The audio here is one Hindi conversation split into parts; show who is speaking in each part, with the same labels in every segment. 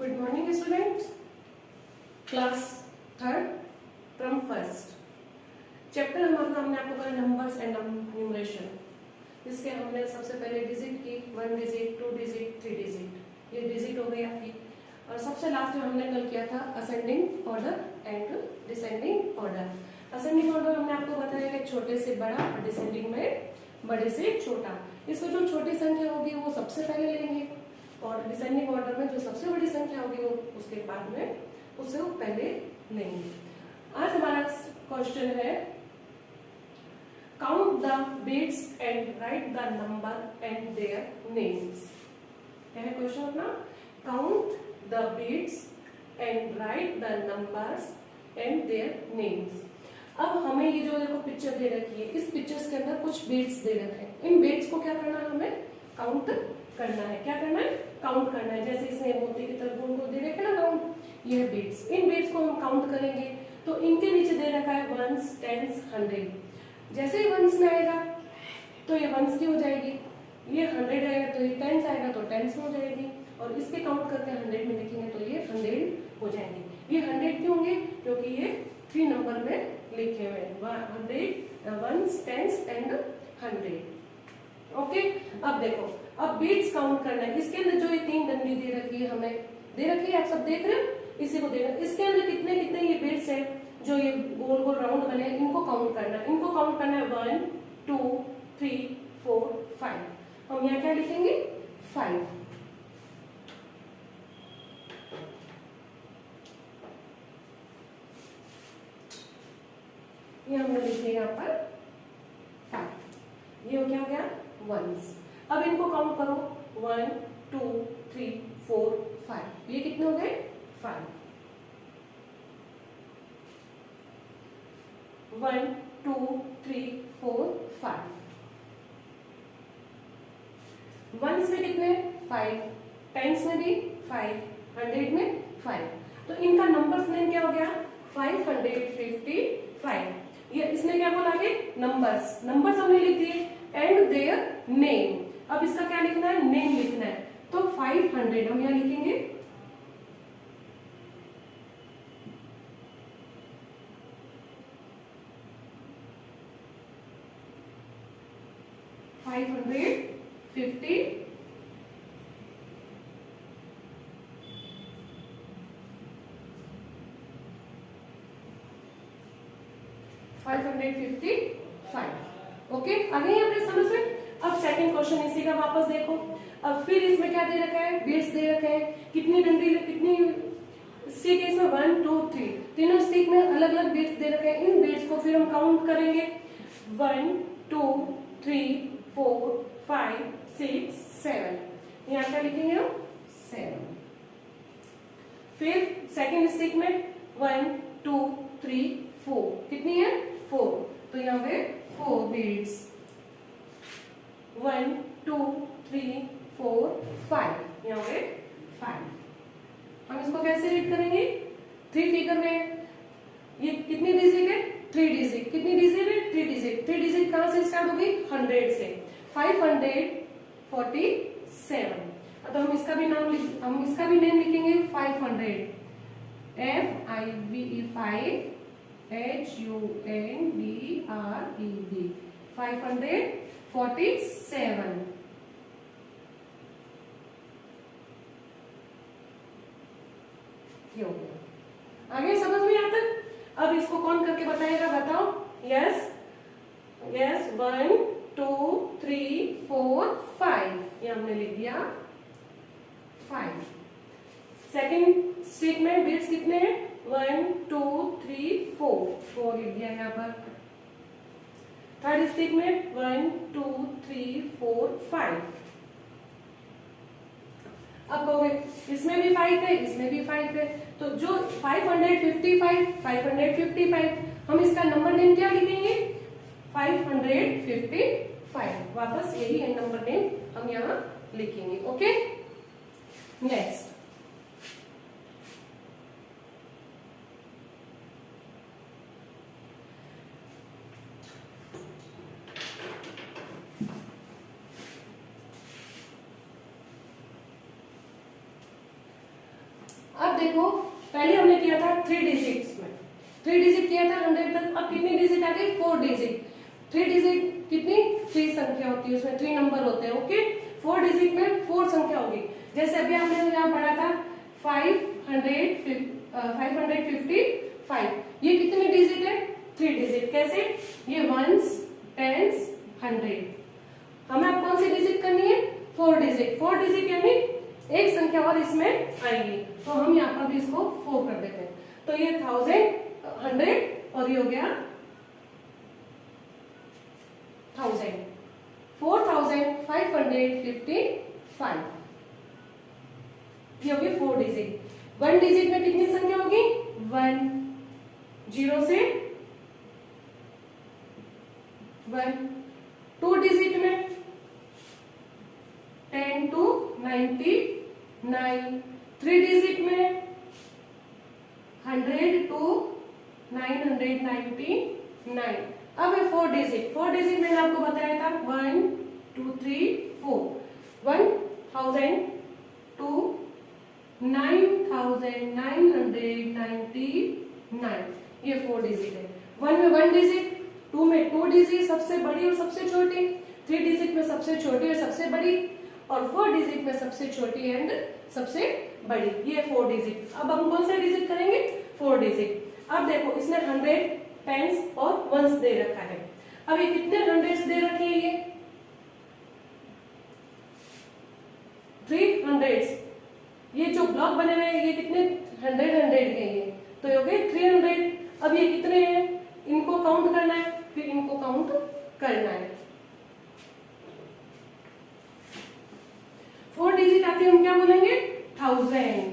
Speaker 1: Good morning students, class third from first chapter हमारा हमने आपको कहा नंबर्स एंड न्यूमरेशन। इसके हमने सबसे पहले डिजिट की 1 डिजिट 2 डिजिट 3 डिजिट, ये डिजिट हो गई आपकी। और सबसे लास्ट में हमने कल किया था ascending order and descending order. Ascending order हमने आपको बताया कि छोटे से बड़ा और डिसेंडिंग में बड़े से छोटा। इसमें जो छोटी संख्या होगी वो सबसे पहले लेंगे और डिसेंडिंग ऑर्डर में जो सबसे बड़ी संख्या होगी वो उसके बाद में उसे वो पहले लेंगे। आज हमारा क्वेश्चन है count the beats and write the number and their names. क्या है क्वेश्चन अपना? Count the beats and write the numbers and their names. अब हमें ये जो देखो पिक्चर दे रखी है, इस पिक्चर्स के अंदर कुछ बीट्स दे रखे हैं। इन बीट्स को क्या करना है? हमें काउंट करना है। क्या करना है? काउंट करना है। जैसे इसने मोती की तरफ उनको दे रखे ना काउंट, ये है बीट्स। इन बीट्स को हम काउंट करेंगे तो इनके नीचे दे रखा है वंस, टेंस, 100। जैसे ही वंस में आएगा तो ये वंस की हो जाएगी, ये 100 आएगा तो ये टेंस आएगा तो टेंस में हो जाएगी, और इसके काउंट करके 100 में लिखेंगे तो ये 100 हो जाएंगे। ये 100 क्यों होंगे? क्योंकि ये 3 नंबर में लिखे हुए हैं, 100, वंस, टेंस एंड 100। ओके, अब देखो, अब बीट्स काउंट करना है। इसके अंदर जो ये 3 डंडी दे रखी है, हमें दे रखी है, आप सब देख रहे हो, इसी को दे रखा है। इसके अंदर कितने कितने ये बीट्स है जो ये गोल गोल राउंड बने हैं, इनको काउंट करना है। इनको काउंट करना है 1 2 3 4 5। हम यहाँ क्या लिखेंगे? 5। ये हमने लिखे यहाँ पर 5। ये क्या हो गया? वंस। अब इनको काउंट करो 1 2 3 4 5। ये कितने हो गए? 5। 1 2 3 4 5। वंस में कितने? 5। टेंस में भी 5। 100 में 5। तो इनका नंबर्स नेम क्या हो गया? 555। ये इसने क्या बोला कि नंबर्स, नंबर्स हमने लिख दिए एंड देयर नेम। अब इसका क्या लिखना है? नेम लिखना है। तो 500 हम यहां लिखेंगे। ओके, आ गई अपने समझ में? अब सेकंड क्वेश्चन इसी का वापस देखो। अब फिर इसमें क्या दे रखा है? बीट्स दे रखे हैं। कितनी डंडी, कितनी स्टिक है इसमें? 1 2 3। तीनों स्टिक में अलग अलग बीट्स दे रखे हैं। इन बीट्स को फिर हम काउंट करेंगे 1 2 3 4 5 6 7। यहाँ क्या लिखेंगे हम? 7। फिर सेकंड स्टिक में 1 2 3 4। कितनी है? 4। तो यहाँ पे 4 बीट्स। 1 2 3 4 5। यहाँ पे 5। हम इसको कैसे रीड करेंगे? 3 फिगर में। ये कितनी डिजिट है? 3 डिजिट। कितनी डिजिट है? 3 डिजिट। 3 डिजिट कहां से स्टार्ट होगी? 100 से। 547। तो हम इसका भी नेम लिखेंगे 500। FIVE HUNDRED 547। ये हो गया। आगे समझ में आता? अब इसको कौन करके बताएगा? बताओ। Yes yes, 1 2 3 4 5। ये हमने लिख दिया 5। सेकंड स्टिक में बीट्स कितने हैं? 1 2 3 4 लिख दिया यहाँ पर। थर्ड स्टिक में 1 2 3 4 5। अब कहोगे इसमें भी 5 है, इसमें भी 5 है, तो जो 555 हम इसका नंबर नेम क्या लिखेंगे? 555। वापस यही है नंबर नेम हम यहाँ लिखेंगे। Okay, next. अब देखो पहले हमने किया था 3 डिजिट्स में, 3 डिजिट किया था 100 तक। अब कितनी डिजिट आ गई? 4 डिजिट। 3 डिजिट कितनी? 3 संख्या होती है, उसमें 3 नंबर होते हैं। ओके, 4 डिजिट में 4 संख्या होगी। जैसे अभी हमने यहाँ पढ़ा था 555, ये कितनी डिजिट है? 3 डिजिट। कैसे? ये वंस, टेंस, 100। हमें अब कौन सी डिजिट करनी है? 4 डिजिट। 4 डिजिट यानी एक संख्या और इसमें आएगी, तो हम यहाँ पर भी इसको 4 कर देते हैं। तो ये 1000, 100 और ये हो गया 1000, 4555। ये हो गई 4 डिजिट। 1 डिजिट में कितनी संख्या होगी? 1, 0 से 1। 2 डिजिट में 10 to 99। 3 डिजिट में 100 to 999। अब है 4 डिजिट। 4 डिजिट मैंने आपको बताया था 1 2 3 4। 1000 to 9999, ये 4 डिजिट है। 1 में 1 डिजिट, 2 में 2 डिजिट, सबसे बड़ी और सबसे छोटी, 3 डिजिट में सबसे छोटी और सबसे बड़ी, और 4 डिजिट में सबसे छोटी एंड सबसे बड़ी, ये 4 डिजिट। अब हम कौन सा डिजिट करेंगे? 4 डिजिट। अब देखो इसने 100, टेंस और वंस दे रखा है। अब ये कितने 100 दे रखे हैं? ये 300। ये जो ब्लॉक बने हुए हैं ये कितने 100 के हैं, तो ये हो गए 300। अब ये कितने हैं? इनको काउंट करना है, फिर इनको काउंट करना है। 4 डिजिट आती है, हम क्या बोलेंगे? 1000।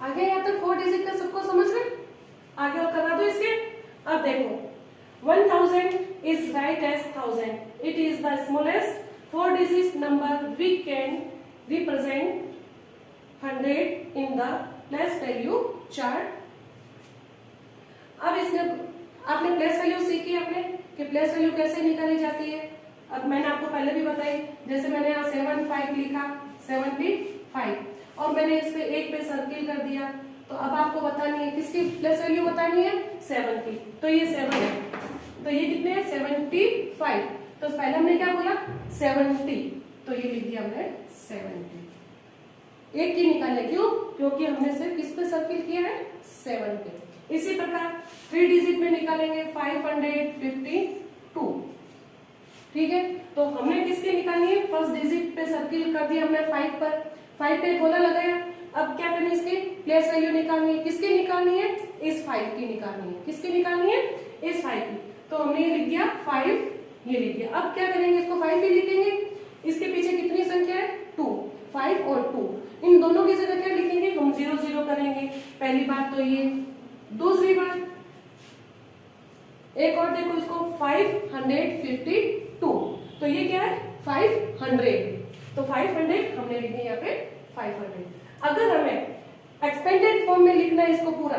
Speaker 1: आगे यहाँ तक 4 डिजिट का सबको समझ में? आगे और करा दो इसके। अब देखो 1000 is right as 1000. It is the smallest 4-digit number. We can represent 100 in the place value chart. अब इसमें आपने प्लेस वैल्यू सीखी आपने कि प्लेस वैल्यू कैसे निकाली जाती है। अब मैंने आपको पहले भी बताई, जैसे मैंने यहाँ 75 लिखा, 75, और मैंने इस पे 1 पे सर्किल कर दिया, तो अब आपको बतानी है किसकी प्लेस वैल्यू बतानी है? 7 की। तो ये 7 है, तो ये कितने हैं? 75। तो पहले हमने क्या बोला? 70, तो ये लिख दिया हमने 70। 1 की निकाले, क्यों? क्योंकि हमने सिर्फ किस पे सर्किल किया है? 7 पे। इसी प्रकार 3 डिजिट में निकालेंगे 552। ठीक है, तो हमने किसकी निकालनी है? फर्स्ट डिजिट पे सर्किल कर दिया हमने 5 पर, 5 पे गोला लगाया। अब क्या करना है? इसकी प्लेस वैल्यू निकालनी है। किसकी निकालनी है? इस 5 की निकालनी है। किसकी निकालनी है? इस 5 की। तो हमने ये लिख दिया 5, ये लिख दिया। अब क्या करेंगे? इसको 5 भी लिखेंगे। इसके पीछे कितनी संख्या है? 2, 5 और 2, इन दोनों की जगह क्या लिखेंगे? हम 0 0 करेंगे। पहली बात तो ये। दूसरी बात एक और देखो इसको 552, तो ये क्या है? 500। तो 500 हमने लिखी है यहाँ पे 500। अगर हमें एक्सपेंडेड फॉर्म में लिखना है इसको पूरा,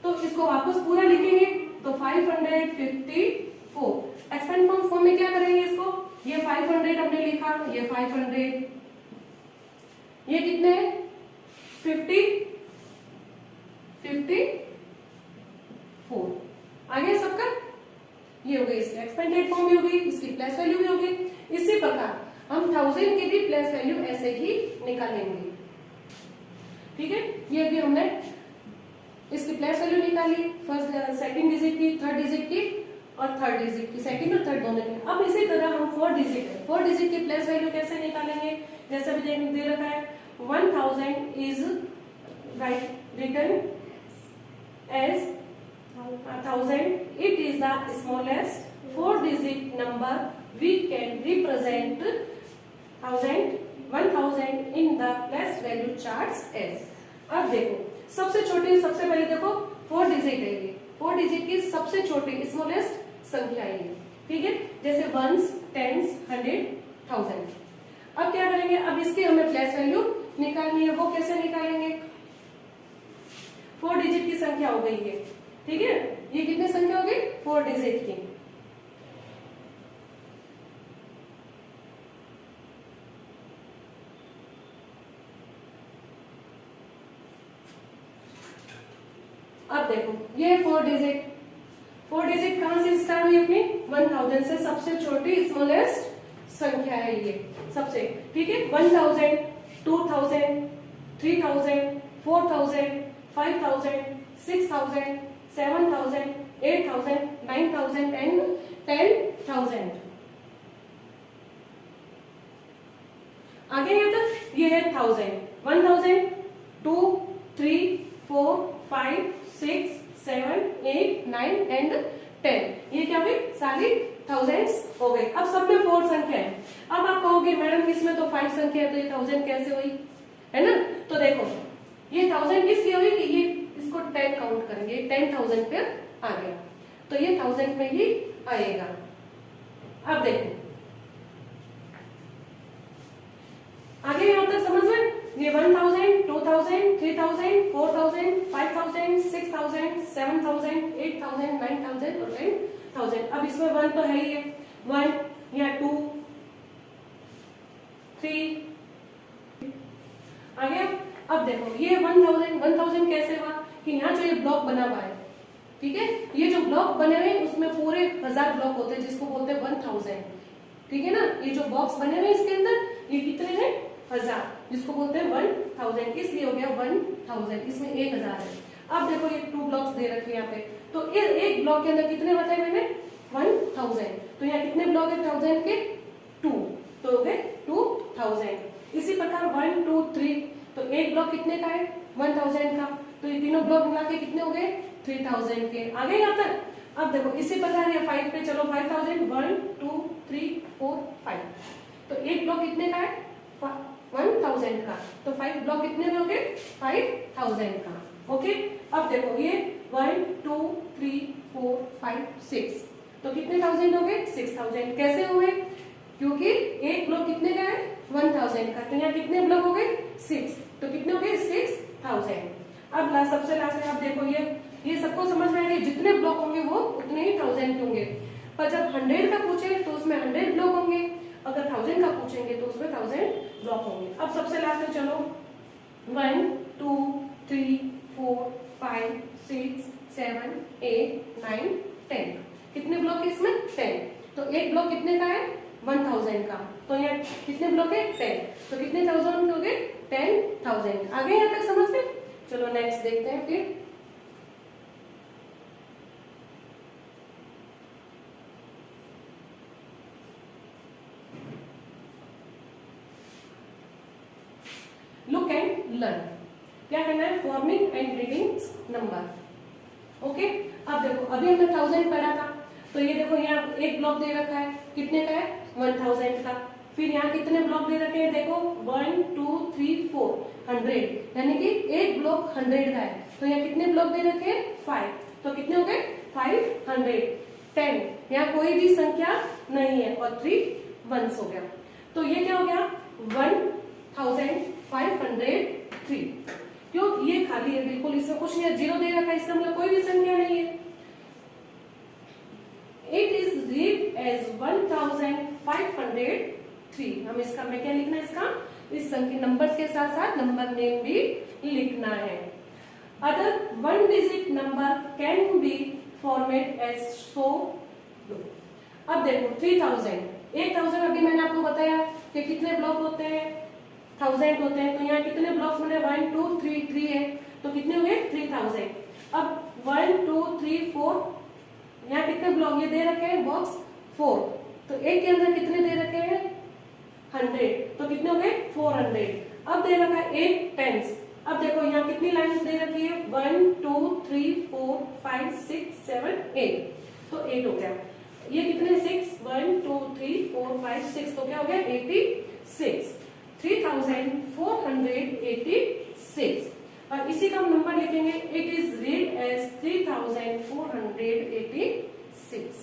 Speaker 1: तो इसको वापस पूरा लिखेंगे, तो 554। एक्सपेंड फॉर्म में क्या करेंगे इसको? ये 500 हमने लिखा, ये 500, ये कितने हैं? 54। आगे सबका ये हो गई, इसकी एक्सपेंडेड फॉर्म भी हो गई, इसकी प्लेस वैल्यू भी हो गई। इसी प्रकार हम 1000 की भी प्लेस वैल्यू ऐसे ही निकालेंगे। ठीक है, ये भी हमने इसकी प्लेस वैल्यू निकाली, फर्स्ट सेकंड डिजिट की, थर्ड डिजिट की और थर्ड डिजिट की, सेकंड और थर्ड दोनों की। अब इसी तरह हम 4 डिजिट है, 4 डिजिट की प्लेस वैल्यू कैसे निकालेंगे? जैसे भी दे रखा है 1000 is write written as 1000, it is the smallest 4-digit number. We can represent 1000 in the place value charts as। अब देखो सबसे छोटी, सबसे पहले देखो 4 डिजिट है, ये 4 डिजिट की सबसे छोटी स्मॉलेस्ट संख्या है। ठीक है, जैसे वंस, टेंस, 100, 1000। अब क्या करेंगे, अब इसकी हमें प्लेस वैल्यू निकालनी है। वो कैसे निकालेंगे, 4 डिजिट की संख्या हो गई है, ठीक है, ये कितनी संख्या हो गई, 4 डिजिट की। अब देखो ये है 4 डिजिट। 4 डिजिट कहां से स्टार्ट हुई अपनी, 1000 से, सबसे छोटी स्मॉलेस्ट संख्या है ये सबसे, ठीक है। 1000, 2000, 3000, 4000, 5000, 6000, 7000, 8000, 9000 एंड 10,000। आगे यहाँ तक ये है 1000, 1000, 2, 3, 4, 5, 6, 7, 8, 9 एंड 10। ये क्या हुई, सारी थाउजेंड्स हो गए। अब सब में 4 संख्या है। अब आप कहोगे मैडम इसमें तो 5 संख्या है, तो ये 1000 कैसे हुई, है ना। तो देखो ये 1000 इसलिए हुई कि ये इसको 10 काउंट करेंगे, 10,000 पे आ गया, तो ये 1000 में ही आएगा। अब देखो आगे यहाँ तक समझ में, ये 1000, 2000, 3000, 4000, 5000, 6000, 7000, 8000, 9000 और 10,000। अब इसमें 1 तो है ही है, 1 या 2, 3 आ गया। अब देखो ये 1000 कैसे हुआ कि यहाँ जो ये ब्लॉक बना हुआ है, ठीक है, ये जो ब्लॉक बने हुए उसमें पूरे 1000 ब्लॉक होते हैं जिसको बोलते हैं 1000, ठीक है ना। ये जो बॉक्स बने हुए इसके अंदर ये कितने हैं, 1000, जिसको बोलते हैं 1000, इसलिए हो गया 1000, इसमें 1000 है। अब देखो ये 2 ब्लॉक्स दे रखे हैं यहाँ पे, तो एक ब्लॉक के अंदर कितने बताए मैंने, 1000, तो यहाँ कितने ब्लॉक है 1000 के, 2, तो हो गए 2000। इसी प्रकार 1, 2, 3, तो एक ब्लॉक कितने का है, 1000 का, तो ये तीनों ब्लॉक मिला के कितने हो गए, 3000 के। आ गए यहाँ तक। अब देखो इसी प्रकार ये 5 पे चलो, 5000, 1, 2, 3, 4, 5, तो एक ब्लॉक कितने का है, 1000 का, तो 5 ब्लॉक कितने में हो गए, 5000 का। ओके, अब देखो ये 1, 2, 3, 4, 5, 6, तो कितने 1000 हो गए, 6000। कैसे हुए, क्योंकि एक ब्लॉक कितने का है, 1000 का, तो यहाँ कितने ब्लॉक हो गए, 6, तो कितने हो गए, 6000। अब सबसे लास्ट में आप देखो ये सबको समझ में आ गया, जितने ब्लॉक होंगे वो उतने ही 1000 के होंगे, पर जब 100 का पूछे तो उसमें 100 ब्लॉक होंगे, अगर 1000 का पूछेंगे तो उसमें 1000 ब्लॉक होंगे। अब सबसे लास्ट में चलो 1, 2, 3, 4, 5, 6, 7, 8, 9, 10, कितने ब्लॉक है इसमें, 10, तो एक ब्लॉक कितने का है, 1000 का, तो यहाँ कितने ब्लॉक है, 10, तो कितने 1000 हो गए, 10,000। आगे यहाँ तक समझ में। चलो नेक्स्ट देखते हैं फिर। लुक एंड लर्न, क्या करना है, forming and reading number. Okay, अब देखो अभी हमने 1000 पढ़ा था, तो ये देखो यहाँ एक ब्लॉक दे रखा है, कितने का है, 1000 का। फिर यहाँ कितने ब्लॉक दे रखे हैं, देखो 1, 2, 3, 4, 100, यानी कि एक ब्लॉक 100 का है, तो यहाँ कितने ब्लॉक दे रखे हैं, 5, तो कितने हो गए, 500। 10, यहाँ कोई भी संख्या नहीं है और 3 वंस हो गया, तो ये क्या हो गया, 1503। क्यों, ये खाली है बिल्कुल, इसमें कुछ नहीं है, 0 दे रखा है, इसका मतलब कोई भी संख्या नहीं है। It is read as 1503। हम इसका में क्या लिखना है, इसका इस संख्या नंबर्स के साथ साथ नंबर नेम भी लिखना है। Other 1 digit number can be format as so. अब देखो 3000, 1000 अभी मैंने आपको बताया कि कितने ब्लॉक होते हैं, 1000 होते हैं, तो यहाँ कितने ब्लॉक्स बने, 1, 2, 3, 3 है, तो कितने हुए, 3000। अब 1, 2, 3, 4, यहाँ कितने ब्लॉक ये दे रखे हैं, बॉक्स 4, तो एक के अंदर कितने दे रखे हैं, 100, तो कितने हो गए, 400। अब दे रखा है 8 टेंस। अब देखो यहाँ कितनी लाइंस दे रखी है, 1, 2, 3, 4, 5, 6, 7, 8, तो 8 हो गया। ये कितने, 6, 1, 2, 3, 4, 5, 6, तो क्या हो गया, 86, 3486। और इसी का हम नंबर लिखेंगे, इट इज रीड एज 3486।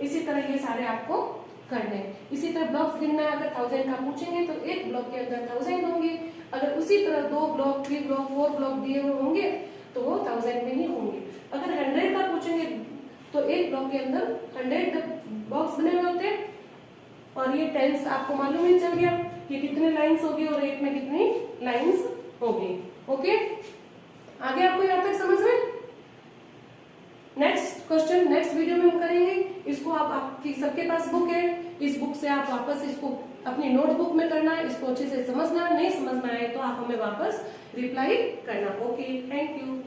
Speaker 1: इसी तरह ये सारे आपको करने हैं। इसी तरह ब्लॉक्स गिनना है, अगर 1000 का पूछेंगे तो एक ब्लॉक के अंदर 1000 होंगे। अगर उसी तरह 2 ब्लॉक 3 ब्लॉक 4 ब्लॉक दिए हुए होंगे तो वो 1000 में ही होंगे। अगर 100 का पूछेंगे तो एक ब्लॉक के अंदर 100 बॉक्स बने हुए होते हैं। और ये टेंस आपको मालूम ही चल गया कि कितने लाइंस होगी और एक में कितनी लाइंस होगी। ओके, आगे आपको यहाँ तक समझ में? नेक्स्ट क्वेश्चन नेक्स्ट वीडियो में हम करेंगे। इसको आप आपकी सबके पास बुक है, इस बुक से आप वापस इसको अपनी नोटबुक में करना है। इसको अच्छे से समझना, नहीं समझ में आए तो आप हमें वापस रिप्लाई करना। Okay, thank you.